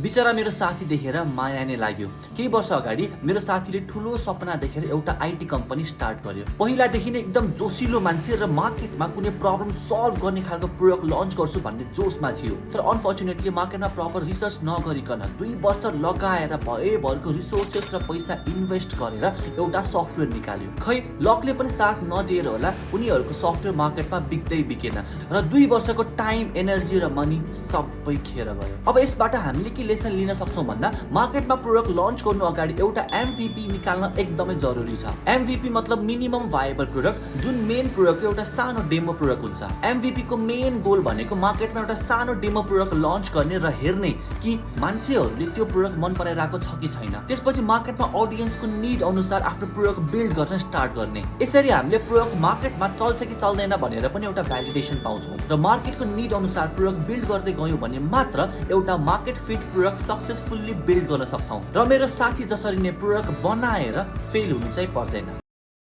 बिचरा मेरो साथी देखेर माया नै लाग्यो। केही वर्ष अगाडि मेरो साथीले ठुलो सपना देखेर एउटा आईटी कम्पनी स्टार्ट गर्यो। पहिलादेखि नै एकदम जोसिलो मान्छे र मार्केटमा कुनै प्रब्लम सल्भ गर्ने खालको प्रोडक्ट लन्च गर्छु भन्ने जोसमा थियो। तर अनफर्चुनेटली मार्केटमा प्रपर रिसर्च नगरिकन 2 वर्ष लगाएर भरको रिसोर्सेस र पैसा इन्भेस्ट गरेर एउटा सफ्टवेयर निकाल्यो। खै लकले पनि साथ नदिएर होला उनीहरूको सफ्टवेयर मार्केटमा बिक्दैन र 2 वर्षको टाइम, एनर्जी र मनी सबै खेर गयो। अब यसबाट हामीले के लेसन लिन सक्छौं भन्दा मार्केटमा प्रोडक्ट लन्च गर्नु अगाडि एउटा एमभीपी निकाल्न एकदमै जरुरी छ। एमभीपी मतलब मिनिमम भायबल प्रोडक्ट, जुन मेन प्रोडक्टको एउटा सानो डेमो प्रोडक्ट हुन्छ। एमभीपी को मेन गोल भनेको मार्केटमा एउटा सानो डेमो प्रोडक्ट लन्च गर्ने र हेर्ने कि मान्छेहरूले त्यो प्रोडक्ट मन पराइरहेको छ कि छैन। त्यसपछि मार्केटमा ऑडियन्सको नीड अनुसार आफ्नो प्रोडक्ट बिल्ड गर्न स्टार्ट गर्ने। यसरी हामीले प्रोडक्ट मार्केटमा चल्छ कि चल्दैन भनेर पनि एउटा भ्यालिडेसन पाउँछौं र मार्केटको नीड अनुसार प्रोडक्ट बिल्ड गर्दै गयौं भने मात्र एउटा market fit product successfully build गर्न सक्छौं। र मेरो साथी जसरी नै प्रोडक्ट बनाएर फेल हुनु चाहिँ पर्दैन।